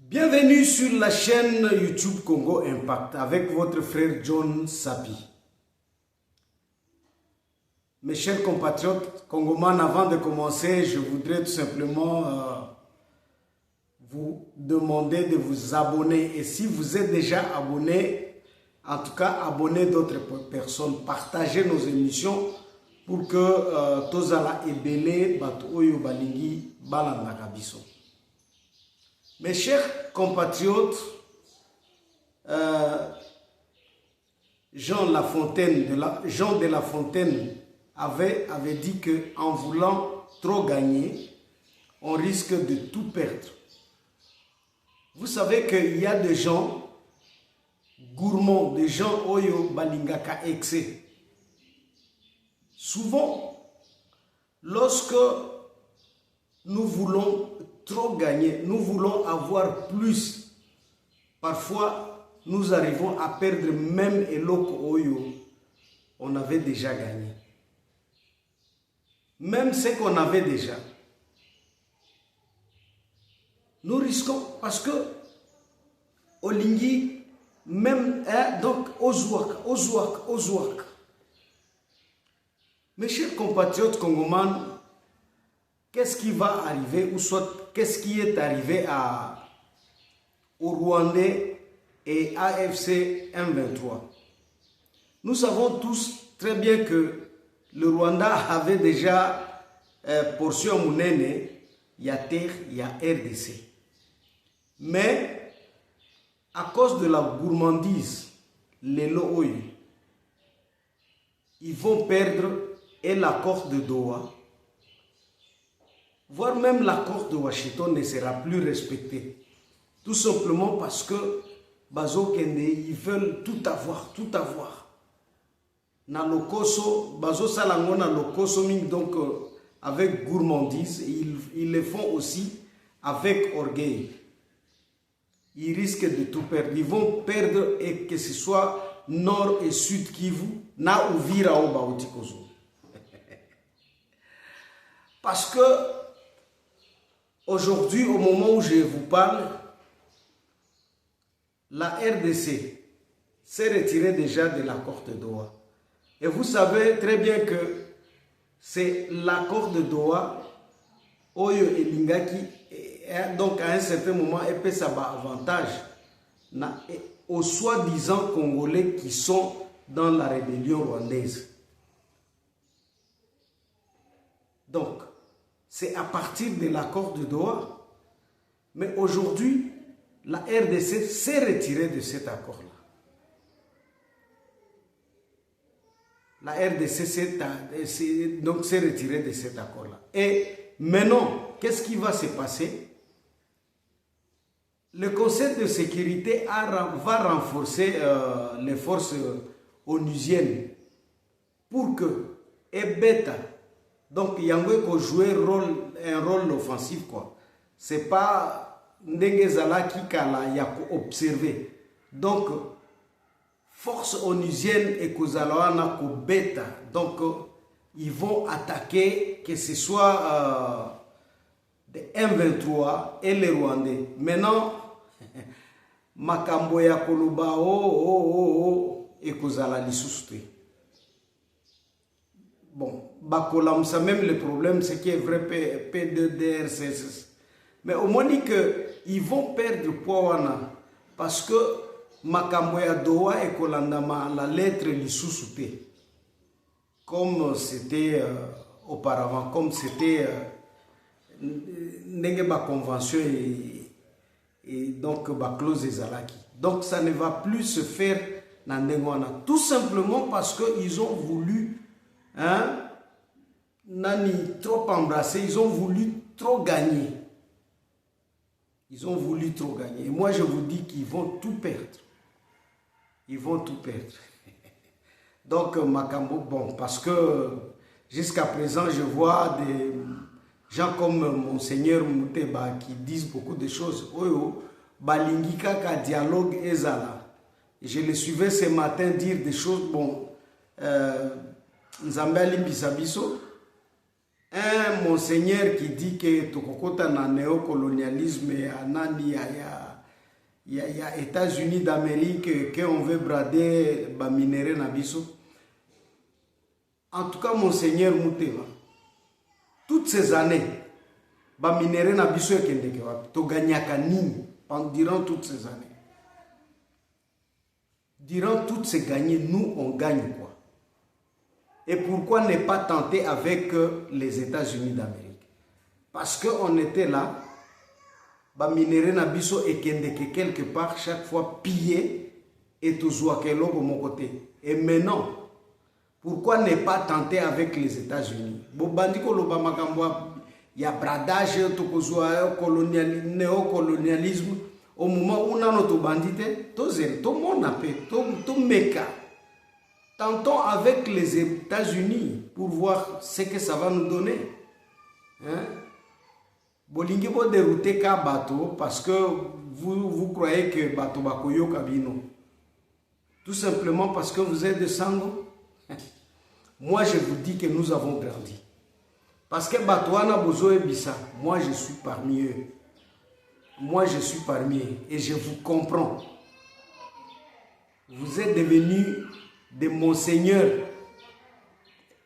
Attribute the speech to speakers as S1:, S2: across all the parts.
S1: Bienvenue sur la chaîne YouTube Congo Impact avec votre frère John Sapi. Mes chers compatriotes congomans, avant de commencer, je voudrais tout simplement vous demander de vous abonner. Et si vous êtes déjà abonné, en tout cas abonnez d'autres personnes, partagez nos émissions pour que tozala ebele bato oyo balingi balanda biso. Mes chers compatriotes, Jean de La Fontaine avait dit qu'en voulant trop gagner, on risque de tout perdre. Vous savez qu'il y a des gens gourmands, des gens oyo balingaka excès. Souvent, lorsque nous voulons trop gagner, nous voulons avoir plus, parfois nous arrivons à perdre même eloko oyo on avait déjà gagné. Même ce qu'on avait déjà. Nous risquons parce que Olingi, même, donc Ozouak. Mes chers compatriotes congomans, qu'est-ce qui va arriver, ou soit qu'est-ce qui est arrivé au Rwandais et AFC M23? Nous savons tous très bien que le Rwanda avait déjà portion Mounene, il y a terre, il y a RDC. Mais à cause de la gourmandise, les Looi, ils vont perdre et l'accord de Doha, voire même l'accord de Washington ne sera plus respecté. Tout simplement parce que Bazo Kende, ils veulent tout avoir. Na lokoso, Bazo Salango na lokoso donc avec gourmandise, ils le font aussi avec orgueil. Ils risquent de tout perdre. Ils vont perdre, et que ce soit Nord et Sud Kivu, na Uvira ou Baotikozo. Parce que aujourd'hui, au moment où je vous parle, la RDC s'est retirée déjà de l'accord de Doha. Et vous savez très bien que c'est l'accord de Doha, Oyo et Lingaki, donc à un certain moment, et peut ça avantage aux soi-disant Congolais qui sont dans la rébellion rwandaise. Donc, c'est à partir de l'accord de Doha. Mais aujourd'hui, la RDC s'est retirée de cet accord-là. La RDC s'est retirée de cet accord-là. Et maintenant, qu'est-ce qui va se passer? Le Conseil de sécurité va renforcer les forces onusiennes pour que Ebeta, donc Yangwe ko jouer un rôle offensif quoi. C'est pas Ndengezala qui kala yako observer. Donc force onusienne et Kozalawana ko beta. Donc ils vont attaquer, que ce soit des M23 et les Rwandais. Maintenant Makambo ya koluba et Kozala lisuste. Bon, Bakolamsa, même le problème, c'est qu'il est vrai P2DRCS. Mais au moins dit qu'ils vont perdre Powana parce que Makamboya Doha et Kolandama, la lettre l'issoussouté. Comme c'était auparavant, comme c'était Nengeba Convention et donc Baklose et Zalaki. Donc ça ne va plus se faire dans Nengwana. Tout simplement parce qu'ils ont voulu. Nani trop embrassé, ils ont voulu trop gagner. Ils ont voulu trop gagner. Et moi, je vous dis qu'ils vont tout perdre. Ils vont tout perdre. Donc, Makambo, bon, parce que jusqu'à présent, je vois des gens comme Monseigneur Mouteba qui disent beaucoup de choses. Oyo, Balingika ka dialogue ezala. Je le suivais ce matin dire des choses, bon, Nzambali Bisabiso, un monseigneur qui dit que Tokokota na néocolonialisme, anani ya il y a États-Unis d'Amérique qu'on veut brader ba minéraux nabiso. En tout cas, Monseigneur Mouteva, toutes ces années, ba minéraux nabiso ekendeke wapi, to gagnaka nini durant toutes ces années. Durant toutes ces gagnées, nous on gagne quoi? Et pourquoi ne pas tenter avec les États-Unis d'Amérique? Parce qu'on était là, ba minéraux nabiso ekendeke quelque part chaque fois pillé et tout zoakelo de mon côté. Et maintenant, pourquoi ne pas tenter avec les États-Unis? Bobandiko l'Obama Kambwa, il y a bradage, néocolonialisme. Au moment où on a notre bandité, tout le monde a fait, tout méca. Tentons avec les États-Unis pour voir ce que ça va nous donner. Bolingi bo dérouter ka bateau parce que vous croyez que bateau bakoyo kabino. Tout simplement parce que vous êtes de Sango. Moi je vous dis que nous avons grandi. Parce que Batouana Bozo et Bissa, moi je suis parmi eux. Moi je suis parmi eux et je vous comprends. Vous êtes devenus des monseigneurs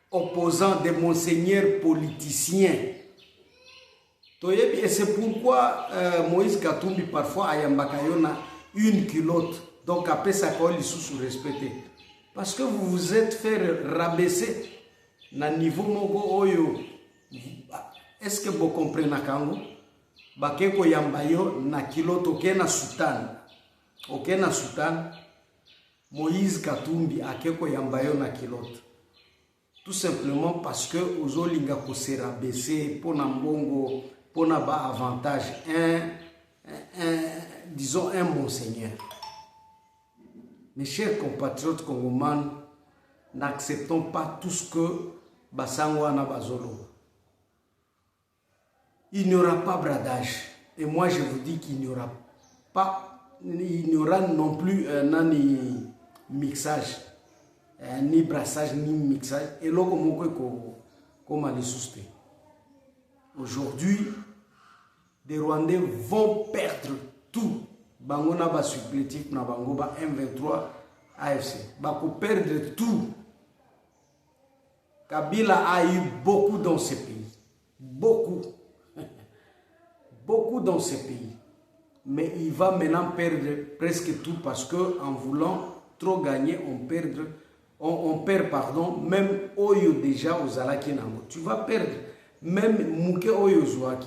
S1: opposants, des monseigneurs politiciens. Et c'est pourquoi Moïse Katumbi parfois a yambakayona une culotte. Donc après ça, il sous respecté. Parce que vous vous êtes fait rabaisser na niveau mogo oyo. Est-ce que vous comprenez Kango? Bakeko yambayo na culotte okena sultan. Okena sultan. Moïse Katumbi akeko yambayo na culotte. Tout simplement parce que ozolinga ko se rabaisser pour nambongo. Pour n'avoir avantage, disons un monseigneur. Mes chers compatriotes congomans, n'acceptons pas tout ce que Bassangwana Bazolo. Il n'y aura pas bradage. Et moi je vous dis qu'il n'y aura pas, il n'y aura non plus ni mixage, ni brassage, ni mixage. Et là, comme on les aujourd'hui, des Rwandais vont perdre tout. Bangona va supplétif na bango ba M23 AFC. Bako perdre tout. Kabila a eu beaucoup dans ce pays. Beaucoup. Beaucoup dans ce pays. Mais il va maintenant perdre presque tout parce que en voulant trop gagner, on perd pardon, même Oyo déjà aux Alaki Nango. Tu vas perdre. Même Mouké Oyo Zouaki.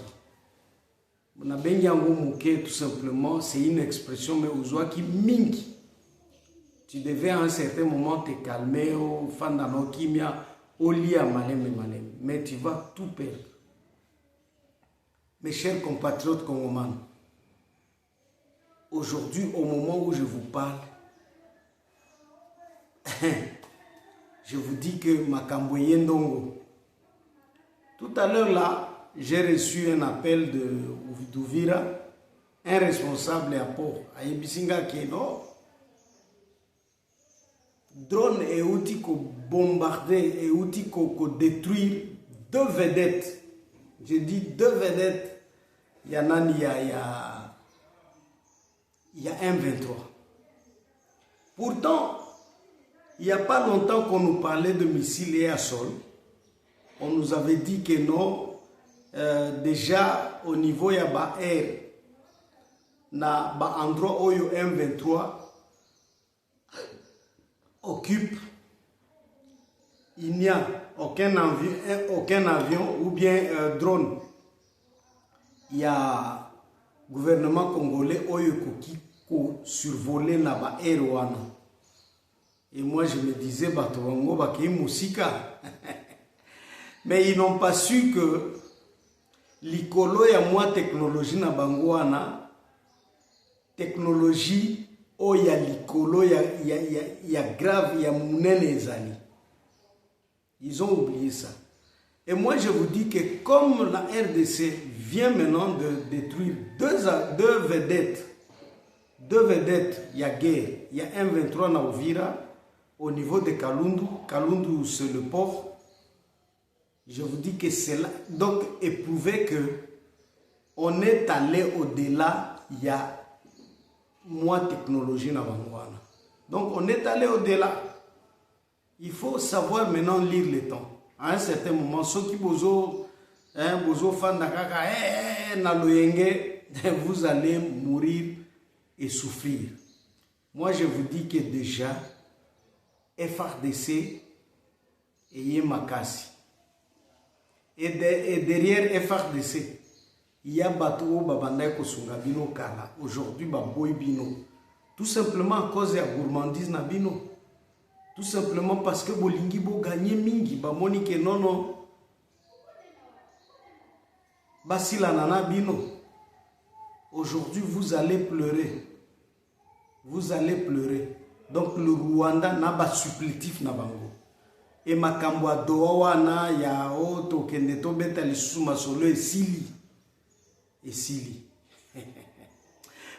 S1: Mouké, tout simplement, c'est une expression, mais Zouaki Minki. Tu devais à un certain moment te calmer, au Fandano Kimia, au lit à Malem. Mais tu vas tout perdre. Mes chers compatriotes congomans, aujourd'hui, au moment où je vous parle, je vous dis que Makamboye Ndongo. Tout à l'heure là, j'ai reçu un appel d'Ouvira, un responsable à Port, à Yebisinga Keno. Drone et outils qu'on bombarder et outils qu'on détruire deux vedettes. Je dis deux vedettes. Il y en a, il y a un 23. Pourtant, il n'y a pas longtemps qu'on nous parlait de missiles et à sol. On nous avait dit que non, déjà au niveau ya ba air, na ba endroit où le M23 occupe, il n'y a aucun avion ou bien drone. Il y a le gouvernement congolais qui survolé na ba air wana. Et moi je me disais Batowango baki musika. Mais ils n'ont pas su que l'icolo ya moi technologie na bangwana technologie o ya l'icolo ya grave ya munene ezali. Ils ont oublié ça. Et moi je vous dis que comme la RDC vient maintenant de détruire deux vedettes, il y a guerre, il y a M23 na Uvira au niveau de Kalundu. Kalundu c'est le port. Je vous dis que c'est là, donc éprouver que on est allé au-delà, il y a moi technologie na bangwana. Donc on est allé au-delà. Il faut savoir maintenant lire le temps. À un certain moment, ceux qui bozo fan kaka na loyenge, vous allez mourir et souffrir. Moi je vous dis que déjà FRDC et Makasi. Et derrière FRDC, il y a Bato Babanda Kosunga Bino Kala. Aujourd'hui, Baboy Bino. Tout simplement à cause de la gourmandise na Bino. Tout simplement parce que Bolingi Bo gagné mingi. Bamoni ke non. Basila Nana Bino. Aujourd'hui, vous allez pleurer. Vous allez pleurer. Donc le Rwanda n'a pas supplétif na bango. Et makambo doa na ya oto kende to beta lisusu masolo esili.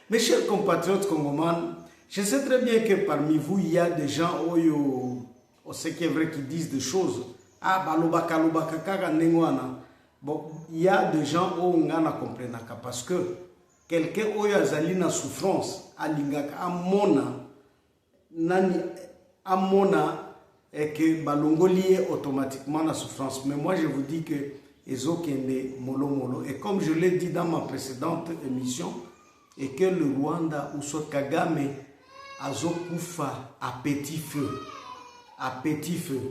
S1: Mes chers compatriotes congomans, je sais très bien que parmi vous, il y a des gens on sait qu'il est vrai qui disent des choses. Ah, balobaka kaka nengwana. Bon, il y a des gens où on a compris parce que quelqu'un oyo azali na souffrance, alingaka amona nani amona et que balongo lié automatiquement la souffrance. Mais moi je vous dis que ezokende molo molo. Et comme je l'ai dit dans ma précédente émission, et que le Rwanda ou soit Kagame azokufa à petit feu. À petit feu.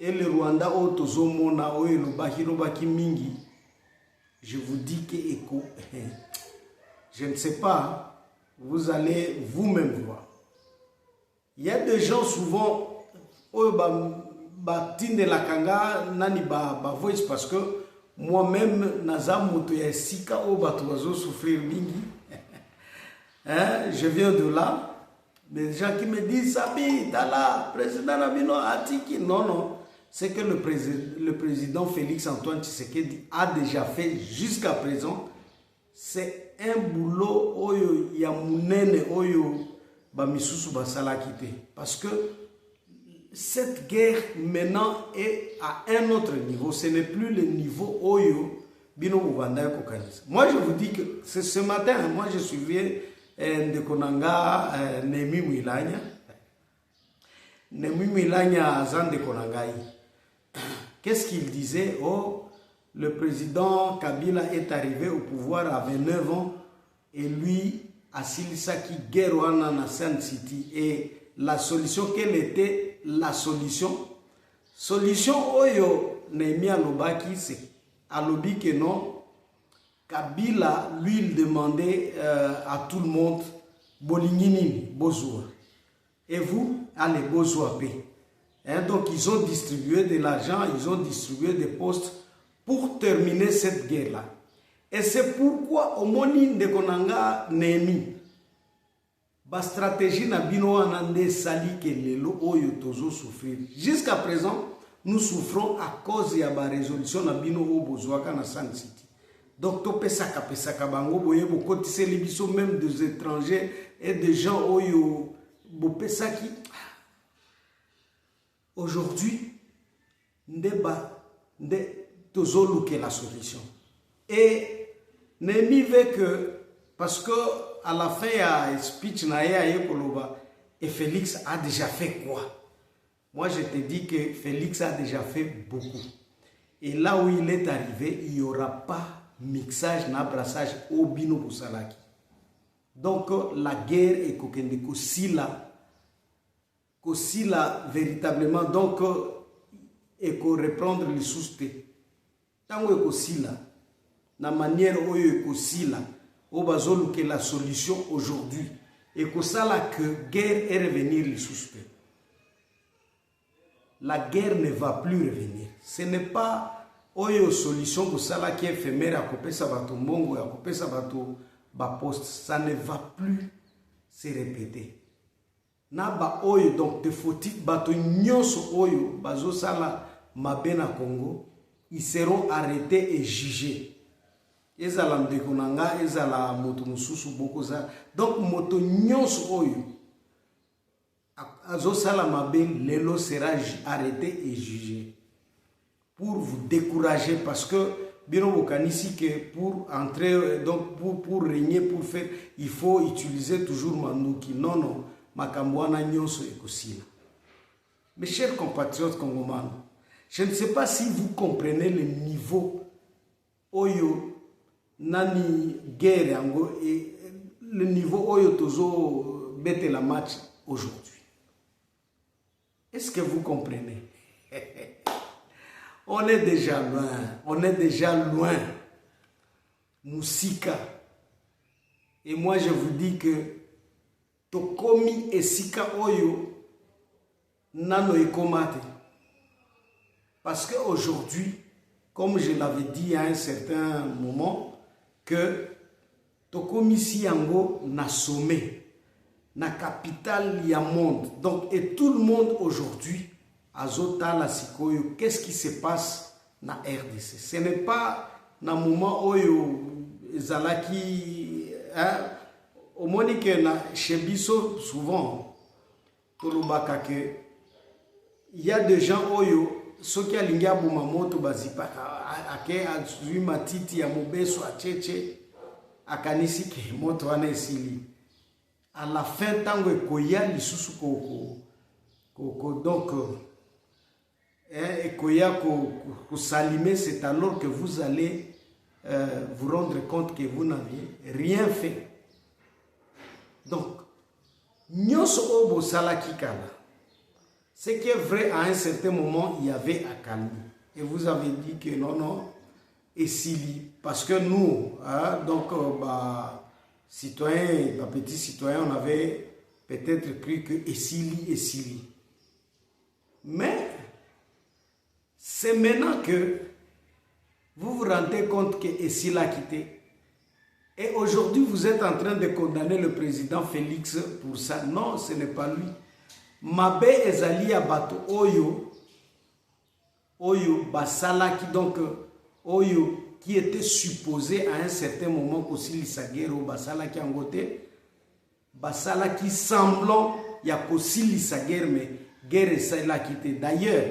S1: Et le Rwanda o tozomona o elobaki mingi. Je vous dis que je ne sais pas, vous allez vous-même voir. Il y a des gens souvent tinde la kanga nani ba voice parce que moi-même naza moto ya sika o batozo souffrir mingi. Hein, je viens de là. Des gens qui me disent Sabi, Tala, président Nabino Atiki. Non, c'est que le président Félix Antoine Tshisekedi a déjà fait jusqu'à présent. C'est un boulot oyo ya munene oyo ba misusu ba salakite. Parce que cette guerre maintenant est à un autre niveau. Ce n'est plus le niveau oyo bino buvanda kokanisa. Moi je vous dis que ce matin, moi je suivais de Konanga Nemi Mwilanya. Nemi Mwilanya Azan de Konangai. Qu'est-ce qu'il disait? Oh, le président Kabila est arrivé au pouvoir à 29 ans et lui, Asilisaki Guerwana na Sun City. Et la solution, quelle était la solution? Solution Oyo Nemi Alobaki, c'est Alobi que non. Kabila, lui, il demandait à tout le monde Bolinginini, Bozua. Et vous, allez, Bozua paix. Hein, donc, ils ont distribué de l'argent, ils ont distribué des postes pour terminer cette guerre-là. Et c'est pourquoi, au Moni de Konanga Nemi, la stratégie n'a pas sali que lelo oyo tozo souffrir. Jusqu'à présent, nous souffrons à cause de la résolution na bino o Bozouaka na Sun City. Donc, pesaka bango boye bokotise libiso même des étrangers et des gens oyo bopesaki. Aujourd'hui, tozoluke la solution. Et Nemi veut que, parce que à la fin il y a un speech et Félix a déjà fait quoi? Moi je te dis que Félix a déjà fait beaucoup. Et là où il est arrivé, il n'y aura pas mixage, n'abrassage au bino busalaki. Donc la guerre est Kosila véritablement donc et qu'on reprendre les soustés. Tango Kosila, la manière où Kosila, au bazolu que la solution aujourd'hui et que ça la que guerre est revenir les soustés. La guerre ne va plus revenir. Ce n'est pas oyo solution que ça qui est éphémère à couper ça bateau mongo à couper ça bateau ba poste, ça ne va plus se répéter. Naba oyo donc de fautif bateau nyonso oyo bazo sala mabena Congo, ils seront arrêtés et jugés. Ezala mdekonanga, ezala moto mususu boko za. Donc moto nyonso oyo azo sala mabe lelo sera arrêté et jugé. Pour vous décourager parce que bino bokanisi que pour entrer, donc pour régner, pour faire, il faut utiliser toujours manduki. Non, non, makambo wana nyonso ekosila. Mes chers compatriotes congomans, je ne sais pas si vous comprenez le niveau oyo nani guerre yango et le niveau oyo tozo bete la match aujourd'hui. Est-ce que vous comprenez? On est déjà loin, on est déjà loin. Moussika. Et moi je vous dis que tokomi esika oyo nano ekomate. Parce qu'aujourd'hui, comme je l'avais dit à un certain moment, que tokomi si yango na sommet, na capitale ya monde. Donc, et tout le monde aujourd'hui, azota la sikoyo, qu'est-ce qui se passe na RDC? Ce n'est pas na moment oyo zalaki, hein, au moni que na chebiso souvent, tolobaka que il y a des gens oyo, ceux qui alingi abuma moto bazipaka, ake azui matiti ya mobeso acheche, akanisi ke moto wana esili. À la fin, tango ekoya lisusu donc ekoya ko s'allumer, c'est alors que vous allez vous rendre compte que vous n'aviez rien fait. Donc, nyonso obo salaki kala. Ce qui est vrai, à un certain moment, il y avait accalmie. Et vous avez dit que non, non, et Sili, parce que nous, hein, donc, citoyens, petits citoyens, on avait peut-être cru que Essili. Mais c'est maintenant que vous vous rendez compte que Essili a quitté. Et aujourd'hui, vous êtes en train de condamner le président Félix pour ça. Non, ce n'est pas lui. Mabe ezali ya bato oyo basalaki, donc oyo qui était supposé à un certain moment kosilisa guerre o basalaki angote, basalaki semblant ya kosilisa guerre, mais guerre esalaki te. D'ailleurs,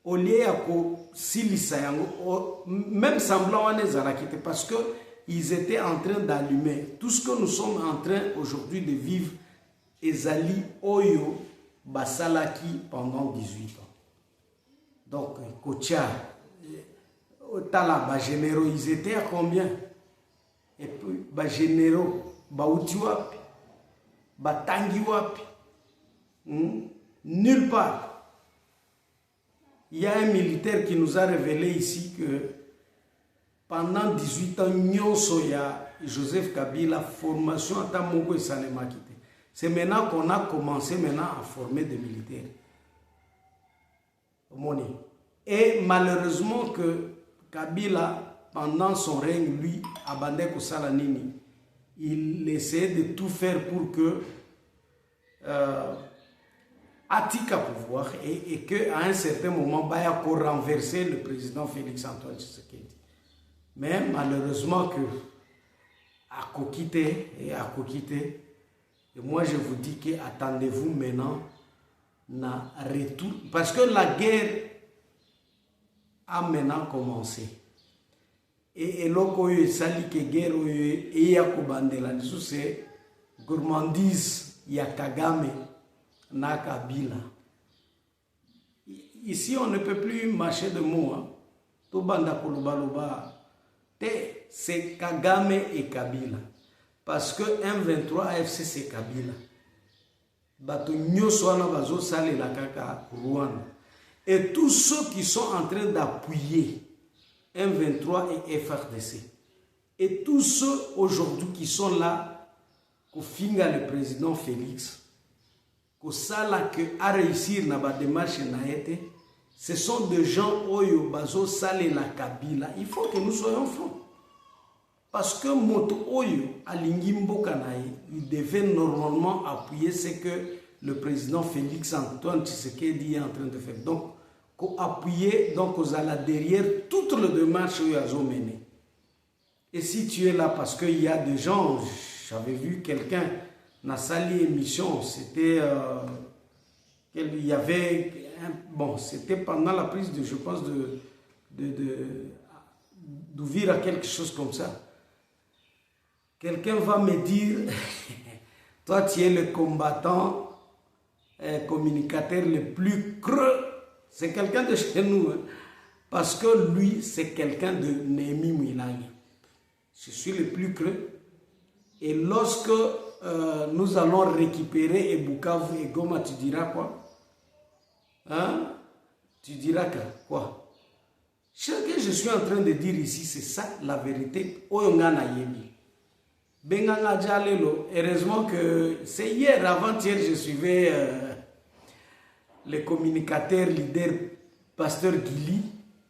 S1: au lieu ya kosilisa yango, même semblant wana ezalaki te, parce que ils étaient en train d'allumer. Tout ce que nous sommes en train aujourd'hui de vivre, ezali oyo basalaki pendant 18 ans. Donc, Kocha, Tala, généraux, ils étaient à combien? Et puis, généraux, Baouti wapi, Tangi wapi, nulle part. Il y a un militaire qui nous a révélé ici que pendant 18 ans, Nyonsoya, Joseph Kabila, formation à Tamoko et Salema quitté. C'est maintenant qu'on a commencé à former des militaires. Et malheureusement que Kabila, pendant son règne, lui, abandonné Kosalanini, il essayait de tout faire pour que Atika pouvoir et qu'à un certain moment, Baya pour renverser le président Félix Antoine Tshisekedi. Mais malheureusement que à Kokité. Et moi, je vous dis que attendez-vous maintenant na retour. Parce que la guerre a maintenant commencé. Et loko yo sali que guerre et ya kobandela diso c'est gourmandise ya Kagame na Kabila. Ici, on ne peut plus marcher de mots. Hein. To banda kolobaloba. C'est Kagame et Kabila. Parce que M23 AFC c'est Kabila. Bato nyoso wana bazo sale la kaka Rwanda. Et tous ceux qui sont en train d'appuyer M23 et FRDC. Et tous ceux aujourd'hui qui sont là, au finga le président Félix, qu'au sala que a réussir na ba démarche na été, ce sont des gens oyo bazo sale la Kabila. Il faut que nous soyons francs. Parce que Moto Oyo, Alingi Mboka naye, il devait normalement appuyer ce que le président Félix Antoine Tshisekedi est en train de faire. Donc, appuyer, donc aux ala derrière toutes les démarches où ils ont mené. Et si tu es là parce qu'il y a des gens, j'avais vu quelqu'un dans sali émission, c'était il y avait bon, c'était pendant la prise de, je pense, d'ouvrir à quelque chose comme ça. Quelqu'un va me dire, toi tu es le combattant, communicateur le plus creux. C'est quelqu'un de chez nous, hein, parce que lui, c'est quelqu'un de Némi Mouilangi. Je suis le plus creux. Et lorsque nous allons récupérer et Bukavu et Goma, tu diras quoi? Hein? Tu diras que quoi? Ce que je suis en train de dire ici, c'est ça la vérité. Oyongana Yebi. Benganga Djalelo, heureusement que c'est hier, avant-hier, je suivais le communicateur leader Pasteur Gili,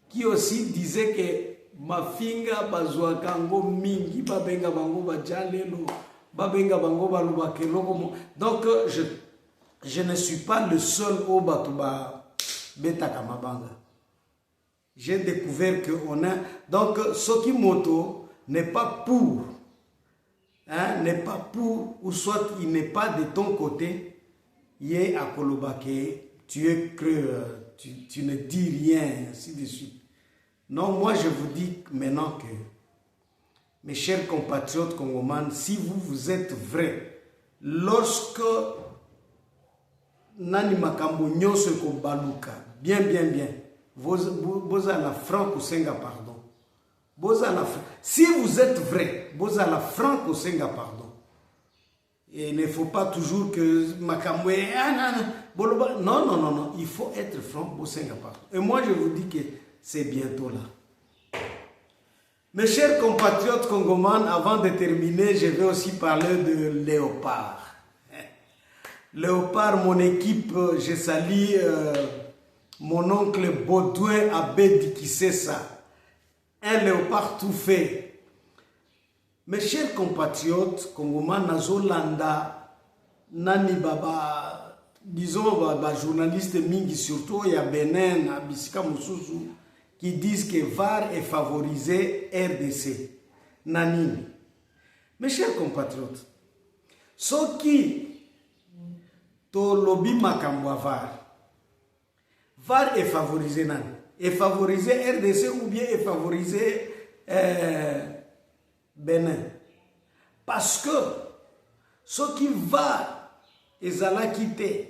S1: qui aussi disait que Mafinga Bazouakango Mingi, Babenga Bango Badjalelo, Babenga Bango Balubakelo. Donc, je ne suis pas le seul au Batouba Beta Kamabanga. J'ai découvert qu'on a. Donc, Sokimoto n'est pas pour. Hein, n'est pas pour, ou soit il n'est pas de ton côté. Yé à Kolobake, tu es creux, tu ne dis rien, ainsi de suite. Non, moi je vous dis maintenant que, mes chers compatriotes congomans, si vous êtes vrais, lorsque Nani Makambo Nyose Kobaluka, bien, vous à la franc ou senga pardon. Si vous êtes vrai, vous à la franc ou senga pardon. Et il ne faut pas toujours que Makambo non, il faut être franc ou senga pardon. Et moi je vous dis que c'est bientôt là. Mes chers compatriotes congomans, avant de terminer, je vais aussi parler de Léopard. Léopard, mon équipe, je salue mon oncle Baudouin Abedi qui sait ça. Un léopard tout fait. Mes chers compatriotes congomans, Nazolanda, Nani Baba, disons Baba, journaliste Mingi, surtout il y a Benin, Abisika Moussousou, qui disent que VAR est favorisé RDC. Nani. Mes chers compatriotes, ceux qui to lobby makambo VAR est favorisé Nani. Est favorisé RDC ou bien est favorisé Benin. Parce que ce qui va ezala kite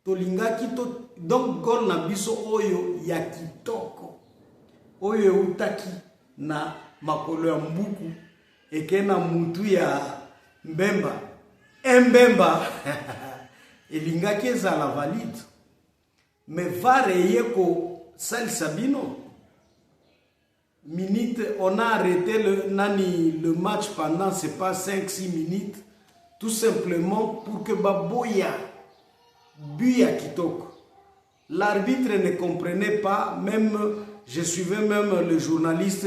S1: tolinga kito donc gol na biso oyo ya kitoko oyo utaki na makolo ya mbuku eke na mutu ya mbemba mbemba elingaki ezala valide mais VAR yeko Sal Sabino, on a arrêté le match pendant, c'est pas 5-6 minutes, tout simplement pour que Baboya buya Kitoko. L'arbitre ne comprenait pas, même, je suivais même le journaliste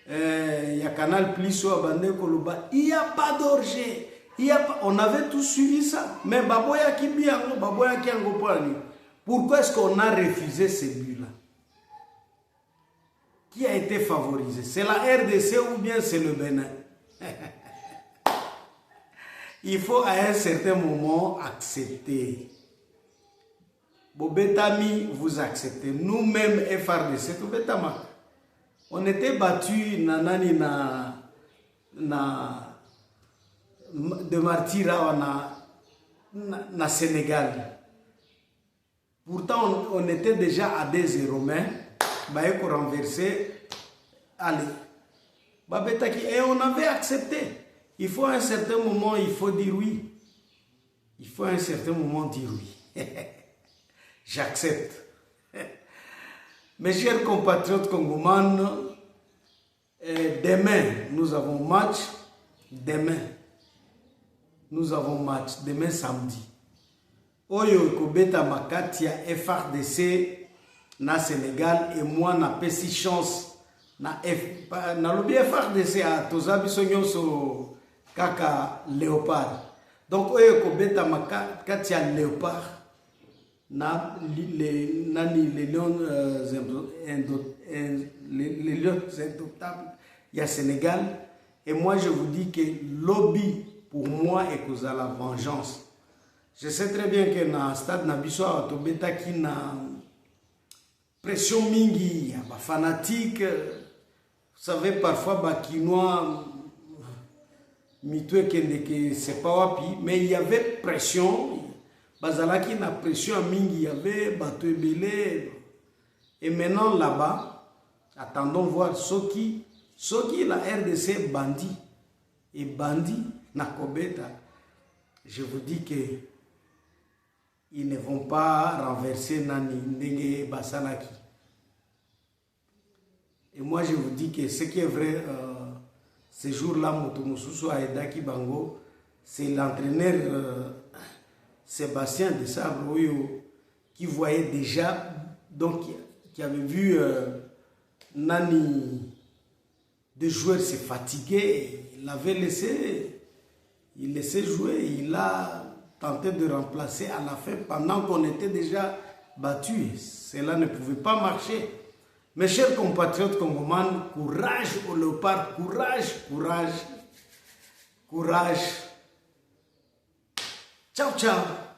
S1: Yakanal Pliso Abande Koloba, il n'y a pas d'orgie, on avait tous suivi ça, mais Baboya qui buya, Baboya qui angopani. Pourquoi est-ce qu'on a refusé ce but-là? Qui a été favorisé? C'est la RDC ou bien c'est le Bénin? Il faut à un certain moment accepter. Bobetami, vous acceptez. Nous-mêmes, FRDC, on était battus de Martira na Sénégal. Pourtant, on était déjà à 2-0, mais Bayeko renversé. Allez. Et on avait accepté. Il faut à un certain moment, il faut dire oui. Il faut à un certain moment dire oui. J'accepte. Mes chers compatriotes congomans, demain, nous avons match. Demain, nous avons match. Demain, samedi. Oyo Kobeta Makatia FRDC na Sénégal et moi na pesi chance na lobby FRDC a tozabiso nyonso kaka Léopard. Donc oyo Kobeta Makatia Léopard na les lions indomptables il y a Sénégal et moi je vous dis que lobby pour moi est cause à la vengeance. Je sais très bien que dans le stade Nabiso Tobeta qui na pression mingi, fanatique, savez, parfois, Bakinois, que c'est pas wapi, mais il y avait pression. Bazalaki na pression mingi, il y avait bateau belé. Et maintenant là-bas, attendons voir Soki la RDC bandit et bandit na Kobeta. Je vous dis que ils ne vont pas renverser Nani Ndenge Basalaki. Et moi je vous dis que ce qui est vrai, ce jour-là, Motomosusu Aedaki Bango, c'est l'entraîneur Sébastien de Sabre qui voyait déjà, donc qui avait vu Nani, des joueurs se fatiguer, il l'avait laissé, il laissait jouer, il a tenté de remplacer à la fin pendant qu'on était déjà battu. Cela ne pouvait pas marcher. Mes chers compatriotes congomans, courage au léopard, courage, courage, courage. Ciao, ciao.